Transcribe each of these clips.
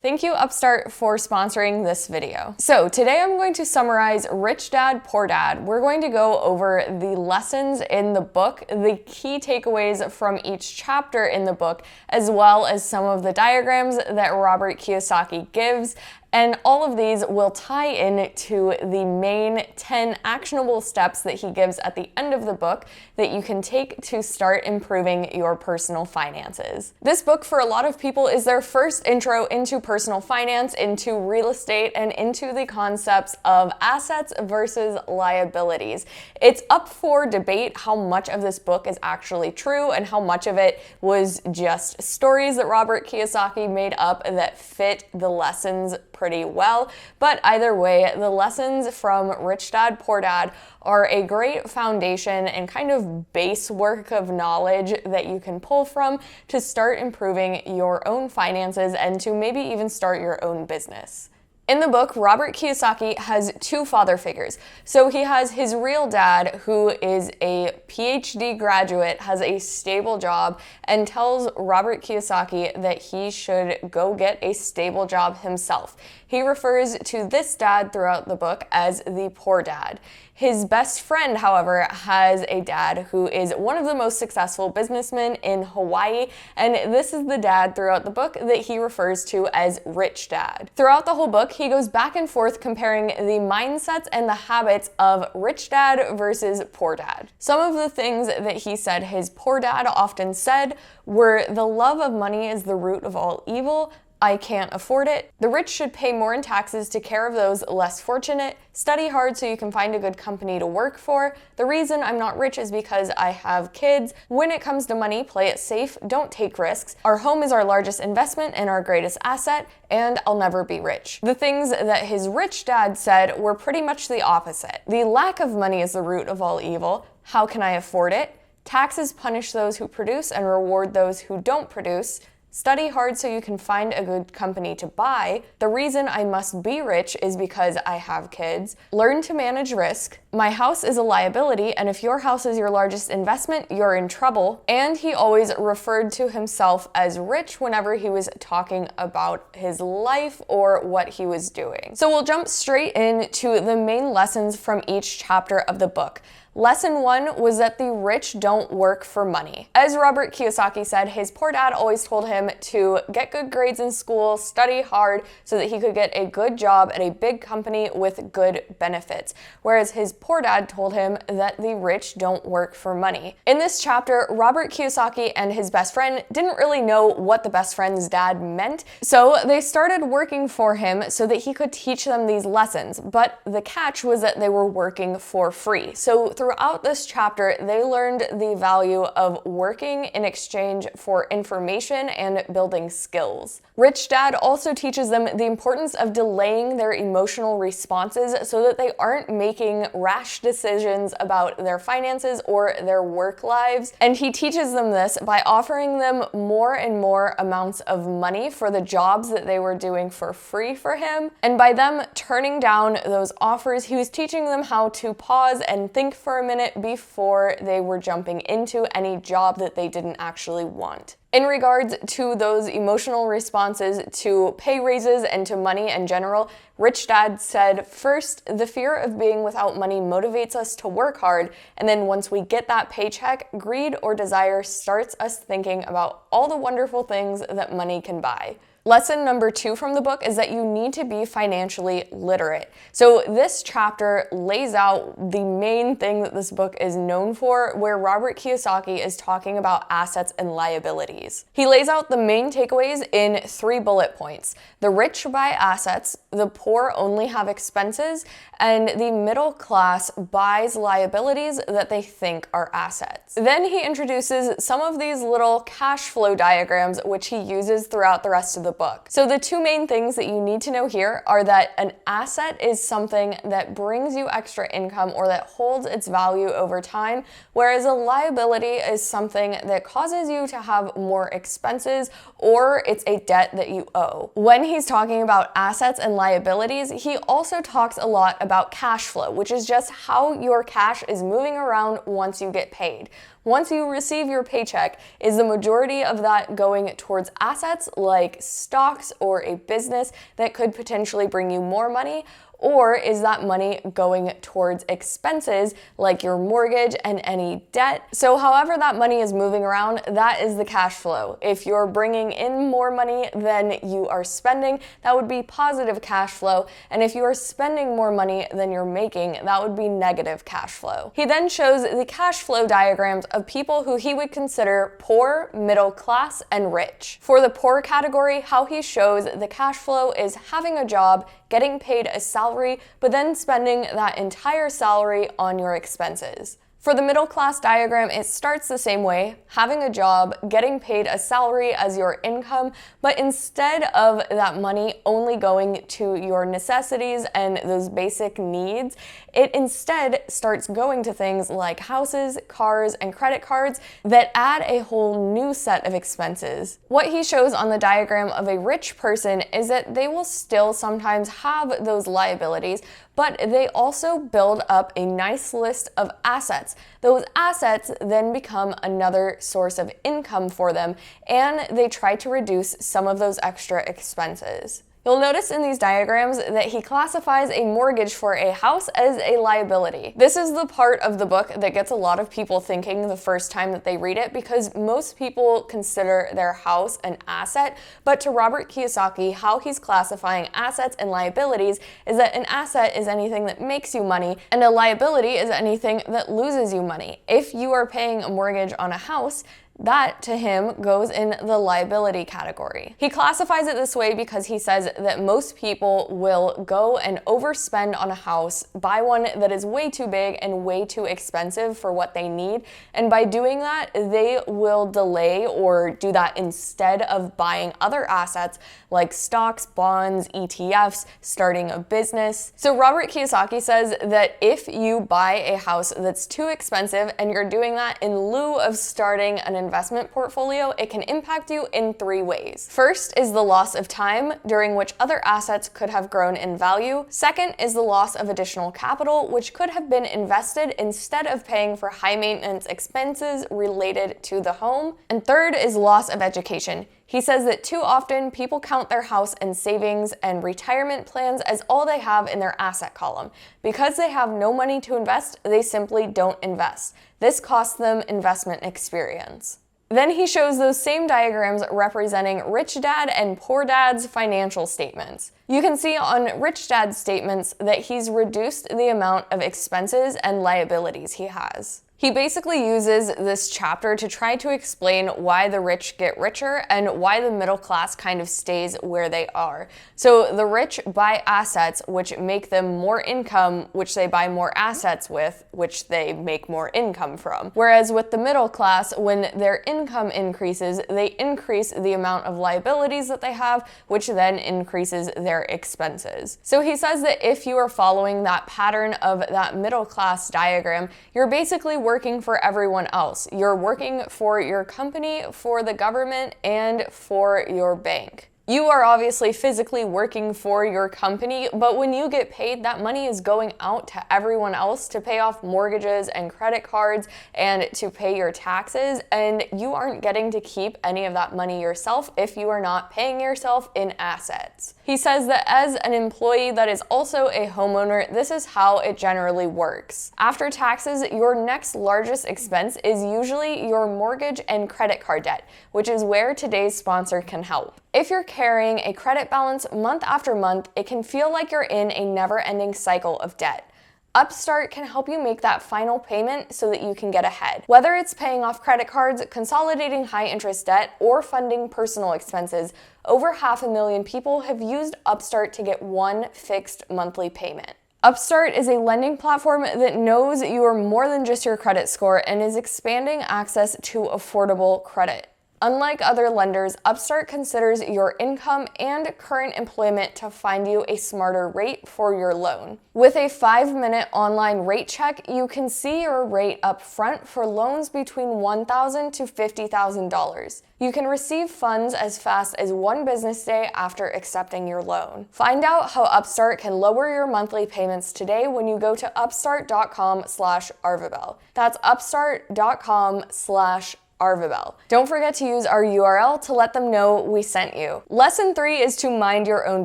Thank you, Upstart, for sponsoring this video. So today I'm going to summarize Rich Dad, Poor Dad. We're going to go over the lessons in the book, the key takeaways from each chapter in the book, as well as some of the diagrams that Robert Kiyosaki gives. And all of these will tie in to the main 10 actionable steps that he gives at the end of the book that you can take to start improving your personal finances. This book, for a lot of people, is their first intro into personal finance, into real estate, and into the concepts of assets versus liabilities. It's up for debate how much of this book is actually true and how much of it was just stories that Robert Kiyosaki made up that fit the lessons pretty well. But either way, the lessons from Rich Dad, Poor Dad are a great foundation and kind of base work of knowledge that you can pull from to start improving your own finances and to maybe even start your own business. In the book, Robert Kiyosaki has two father figures. So he has his real dad, who is a PhD graduate, has a stable job, and tells Robert Kiyosaki that he should go get a stable job himself. He refers to this dad throughout the book as the poor dad. His best friend, however, has a dad who is one of the most successful businessmen in Hawaii, and this is the dad throughout the book that he refers to as Rich Dad. Throughout the whole book, he goes back and forth comparing the mindsets and the habits of Rich Dad versus Poor Dad. Some of the things that he said his poor dad often said were, "The love of money is the root of all evil. I can't afford it. The rich should pay more in taxes to care of those less fortunate. Study hard so you can find a good company to work for. The reason I'm not rich is because I have kids. When it comes to money, play it safe. Don't take risks. Our home is our largest investment and our greatest asset, and I'll never be rich." The things that his rich dad said were pretty much the opposite. The lack of money is the root of all evil. How can I afford it? Taxes punish those who produce and reward those who don't produce. Study hard so you can find a good company to buy. The reason I must be rich is because I have kids. Learn to manage risk. My house is a liability, and if your house is your largest investment, you're in trouble. And he always referred to himself as rich whenever he was talking about his life or what he was doing. So we'll jump straight into the main lessons from each chapter of the book. Lesson 1 was that the rich don't work for money. As Robert Kiyosaki said, his poor dad always told him to get good grades in school, study hard so that he could get a good job at a big company with good benefits, whereas his poor dad told him that the rich don't work for money. In this chapter, Robert Kiyosaki and his best friend didn't really know what the best friend's dad meant, so they started working for him so that he could teach them these lessons, but the catch was that they were working for free. So throughout this chapter, they learned the value of working in exchange for information and building skills. Rich Dad also teaches them the importance of delaying their emotional responses so that they aren't making rash decisions about their finances or their work lives. And he teaches them this by offering them more and more amounts of money for the jobs that they were doing for free for him. And by them turning down those offers, he was teaching them how to pause and think for a minute before they were jumping into any job that they didn't actually want. In regards to those emotional responses to pay raises and to money in general, Rich Dad said, first, the fear of being without money motivates us to work hard, and then once we get that paycheck, greed or desire starts us thinking about all the wonderful things that money can buy. Lesson number 2 from the book is that you need to be financially literate. So this chapter lays out the main thing that this book is known for, where Robert Kiyosaki is talking about assets and liabilities. He lays out the main takeaways in 3 bullet points. The rich buy assets, the poor only have expenses, and the middle class buys liabilities that they think are assets. Then he introduces some of these little cash flow diagrams, which he uses throughout the rest of the book. So the 2 main things that you need to know here are that an asset is something that brings you extra income or that holds its value over time, whereas a liability is something that causes you to have more expenses or it's a debt that you owe. When he's talking about assets and liabilities, he also talks a lot about cash flow, which is just how your cash is moving around once you get paid. Once you receive your paycheck, is the majority of that going towards assets like stocks or a business that could potentially bring you more money? Or is that money going towards expenses like your mortgage and any debt? So however that money is moving around, that is the cash flow. If you're bringing in more money than you are spending, that would be positive cash flow. And if you are spending more money than you're making, that would be negative cash flow. He then shows the cash flow diagrams of people who he would consider poor, middle class, and rich. For the poor category, how he shows the cash flow is having a job, getting paid a salary, but then spending that entire salary on your expenses. For the middle class diagram, it starts the same way, having a job, getting paid a salary as your income, but instead of that money only going to your necessities and those basic needs, it instead starts going to things like houses, cars, and credit cards that add a whole new set of expenses. What he shows on the diagram of a rich person is that they will still sometimes have those liabilities, but they also build up a nice list of assets. Those assets then become another source of income for them, and they try to reduce some of those extra expenses. You'll notice in these diagrams that he classifies a mortgage for a house as a liability. This is the part of the book that gets a lot of people thinking the first time that they read it, because most people consider their house an asset, but to Robert Kiyosaki, how he's classifying assets and liabilities is that an asset is anything that makes you money, and a liability is anything that loses you money. If you are paying a mortgage on a house, that, to him, goes in the liability category. He classifies it this way because he says that most people will go and overspend on a house, buy one that is way too big and way too expensive for what they need, and by doing that, they will delay or do that instead of buying other assets like stocks, bonds, ETFs, starting a business. So Robert Kiyosaki says that if you buy a house that's too expensive and you're doing that in lieu of starting an investment portfolio, it can impact you in 3 ways. First is the loss of time, during which other assets could have grown in value. Second is the loss of additional capital, which could have been invested instead of paying for high maintenance expenses related to the home. And third is loss of education. He says that too often people count their house and savings and retirement plans as all they have in their asset column. Because they have no money to invest, they simply don't invest. This costs them investment experience. Then he shows those same diagrams representing Rich Dad and Poor Dad's financial statements. You can see on Rich Dad's statements that he's reduced the amount of expenses and liabilities he has. He basically uses this chapter to try to explain why the rich get richer and why the middle class kind of stays where they are. So the rich buy assets which make them more income, which they buy more assets with, which they make more income from. Whereas with the middle class, when their income increases, they increase the amount of liabilities that they have, which then increases their expenses. So he says that if you are following that pattern of that middle class diagram, you're basically working for everyone else. You're working for your company, for the government, and for your bank. You are obviously physically working for your company, but when you get paid, that money is going out to everyone else to pay off mortgages and credit cards and to pay your taxes, and you aren't getting to keep any of that money yourself if you are not paying yourself in assets. He says that as an employee that is also a homeowner, this is how it generally works. After taxes, your next largest expense is usually your mortgage and credit card debt, which is where today's sponsor can help. If you're carrying a credit balance month after month, it can feel like you're in a never-ending cycle of debt. Upstart can help you make that final payment so that you can get ahead. Whether it's paying off credit cards, consolidating high-interest debt, or funding personal expenses, over 500,000 people have used Upstart to get one fixed monthly payment. Upstart is a lending platform that knows you are more than just your credit score and is expanding access to affordable credit. Unlike other lenders, Upstart considers your income and current employment to find you a smarter rate for your loan. With a 5-minute online rate check, you can see your rate up front for loans between $1,000 to $50,000. You can receive funds as fast as 1 business day after accepting your loan. Find out how Upstart can lower your monthly payments today when you go to upstart.com/Arvabelle. That's upstart.com/Arvabelle. Arvabelle. Don't forget to use our URL to let them know we sent you. Lesson 3 is to mind your own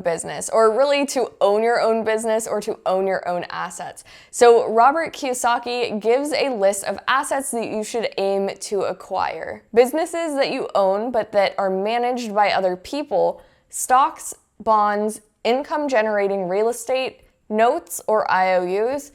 business, or really to own your own business or to own your own assets. So Robert Kiyosaki gives a list of assets that you should aim to acquire. Businesses that you own but that are managed by other people, stocks, bonds, income generating real estate, notes or IOUs,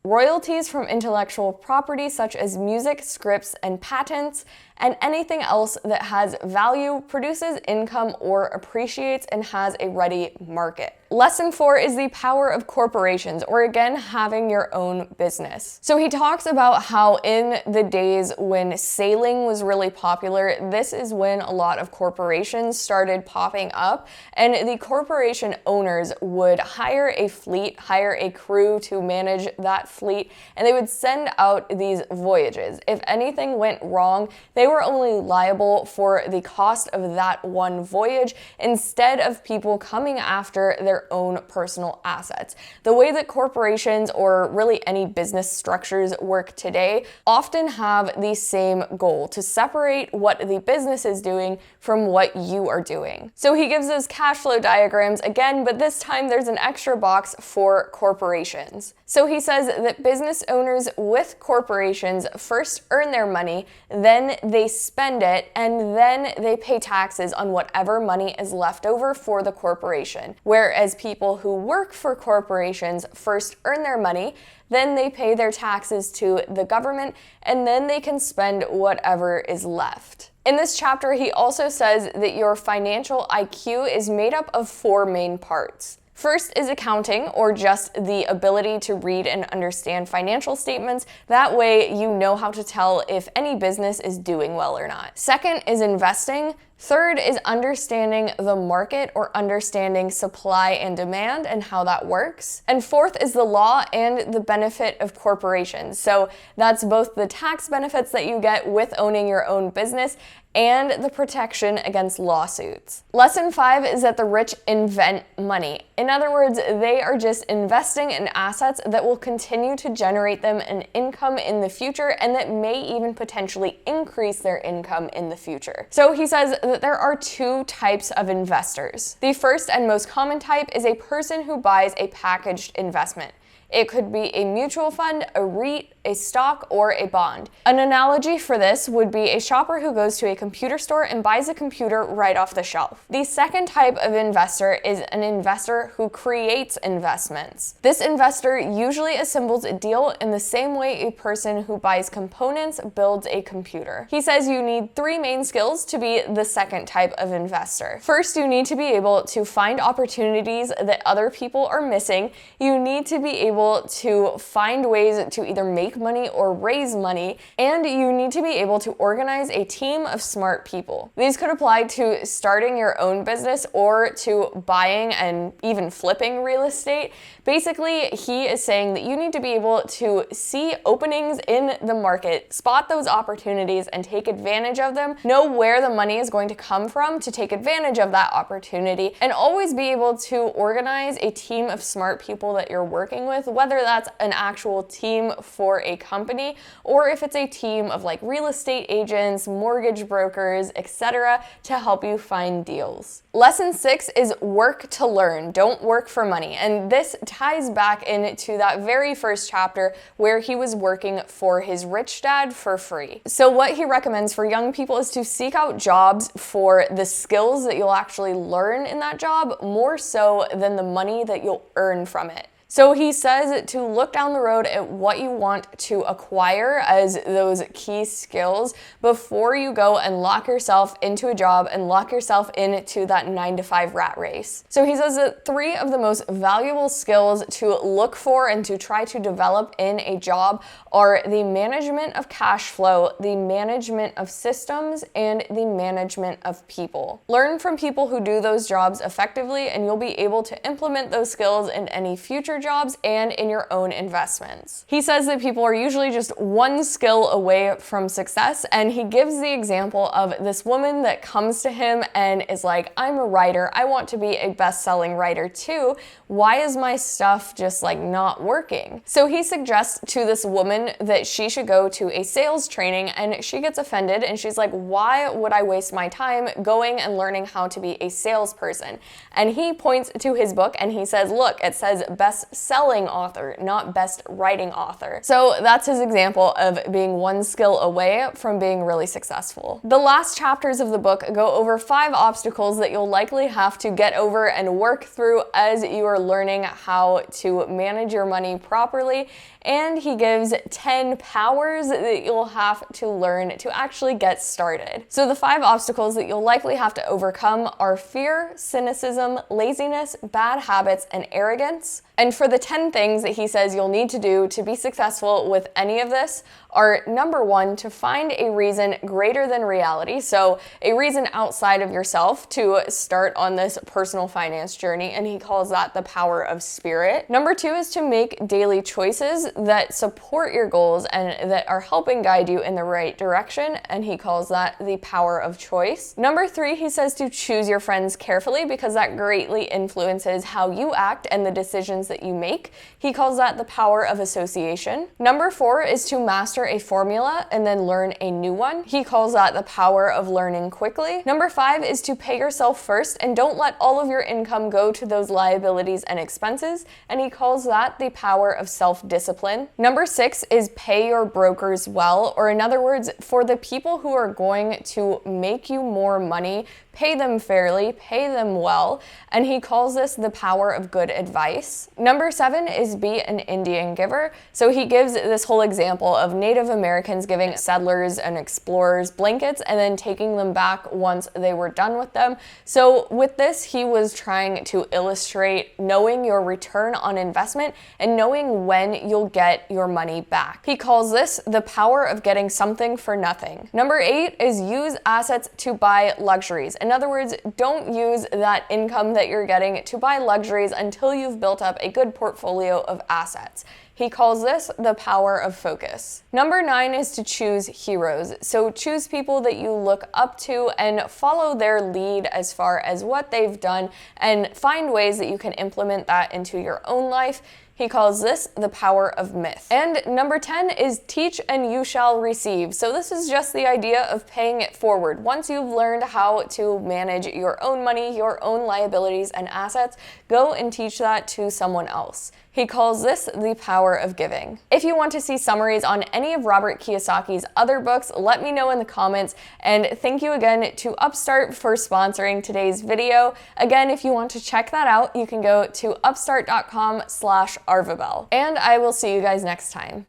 royalties from intellectual property such as music, scripts, and patents, and anything else that has value, produces income, or appreciates and has a ready market. Lesson 4 is the power of corporations, or again, having your own business. So he talks about how in the days when sailing was really popular, this is when a lot of corporations started popping up, and the corporation owners would hire a fleet, hire a crew to manage that fleet, and they would send out these voyages. If anything went wrong, they were only liable for the cost of that one voyage instead of people coming after their own personal assets. The way that corporations or really any business structures work today often have the same goal: to separate what the business is doing from what you are doing. So he gives us cash flow diagrams again, but this time there's an extra box for corporations. So he says that business owners with corporations first earn their money, then they spend it, and then they pay taxes on whatever money is left over for the corporation. Whereas people who work for corporations first earn their money, then they pay their taxes to the government, and then they can spend whatever is left. In this chapter, he also says that your financial IQ is made up of 4 main parts. First is accounting, or just the ability to read and understand financial statements. That way you know how to tell if any business is doing well or not. Second is investing. Third is understanding the market, or understanding supply and demand and how that works. And fourth is the law and the benefit of corporations. So that's both the tax benefits that you get with owning your own business and the protection against lawsuits. Lesson 5 is that the rich invent money. In other words, they are just investing in assets that will continue to generate them an income in the future, and that may even potentially increase their income in the future. So he says that there are 2 types of investors. The first and most common type is a person who buys a packaged investment. It could be a mutual fund, a REIT, a stock, or a bond. An analogy for this would be a shopper who goes to a computer store and buys a computer right off the shelf. The second type of investor is an investor who creates investments. This investor usually assembles a deal in the same way a person who buys components builds a computer. He says you need 3 main skills to be the second type of investor. First, you need to be able to find opportunities that other people are missing. You need to be able to find ways to either make money or raise money, and you need to be able to organize a team of smart people. These could apply to starting your own business or to buying and even flipping real estate. Basically, he is saying that you need to be able to see openings in the market, spot those opportunities and take advantage of them, know where the money is going to come from to take advantage of that opportunity, and always be able to organize a team of smart people that you're working with, whether that's an actual team for a company or if it's a team of like real estate agents, mortgage brokers, etc., to help you find deals. Lesson 6 is work to learn, don't work for money. And this ties back into that very first chapter where he was working for his rich dad for free. So what he recommends for young people is to seek out jobs for the skills that you'll actually learn in that job, more so than the money that you'll earn from it. So he says to look down the road at what you want to acquire as those key skills before you go and lock yourself into a job and lock yourself into that 9-to-5 rat race. So he says that 3 of the most valuable skills to look for and to try to develop in a job are the management of cash flow, the management of systems, and the management of people. Learn from people who do those jobs effectively, and you'll be able to implement those skills in any future freelancer jobs and in your own investments. He says that people are usually just one skill away from success, and he gives the example of this woman that comes to him and is like, I'm a writer, I want to be a best-selling writer too. Why is my stuff just like not working? So he suggests to this woman that she should go to a sales training, and she gets offended and she's like, why would I waste my time going and learning how to be a salesperson? And he points to his book and he says, look, it says best-selling author, not best writing author. So that's his example of being one skill away from being really successful. The last chapters of the book go over 5 obstacles that you'll likely have to get over and work through as you are learning how to manage your money properly. And he gives 10 powers that you'll have to learn to actually get started. So the 5 obstacles that you'll likely have to overcome are fear, cynicism, laziness, bad habits, and arrogance. And for the 10 things that he says you'll need to do to be successful with any of this are, number 1, to find a reason greater than reality. So a reason outside of yourself to start on this personal finance journey, and he calls that the power of spirit. Number 2 is to make daily choices that support your goals and that are helping guide you in the right direction, and he calls that the power of choice. Number 3, he says to choose your friends carefully because that greatly influences how you act and the decisions that you make. He calls that the power of association. Number 4 is to master a formula and then learn a new one. He calls that the power of learning quickly. Number 5 is to pay yourself first and don't let all of your income go to those liabilities and expenses, and he calls that the power of self-discipline. Number 6 is pay your brokers well, or in other words, for the people who are going to make you more money, pay them fairly, pay them well, and he calls this the power of good advice. Number 7 is be an Indian giver. So he gives this whole example of Native Americans giving settlers and explorers blankets and then taking them back once they were done with them. So with this, he was trying to illustrate knowing your return on investment and knowing when you'll get your money back. He calls this the power of getting something for nothing. Number 8 is use assets to buy luxuries. In other words, don't use that income that you're getting to buy luxuries until you've built up a good portfolio of assets. He calls this the power of focus. Number 9 is to choose heroes. So choose people that you look up to and follow their lead as far as what they've done and find ways that you can implement that into your own life. He calls this the power of myth. And number 10 is teach and you shall receive. So this is just the idea of paying it forward. Once you've learned how to manage your own money, your own liabilities and assets, go and teach that to someone else. He calls this the power of giving. If you want to see summaries on any of Robert Kiyosaki's other books, let me know in the comments. And thank you again to Upstart for sponsoring today's video. Again, if you want to check that out, you can go to upstart.com/Arvabelle. And I will see you guys next time.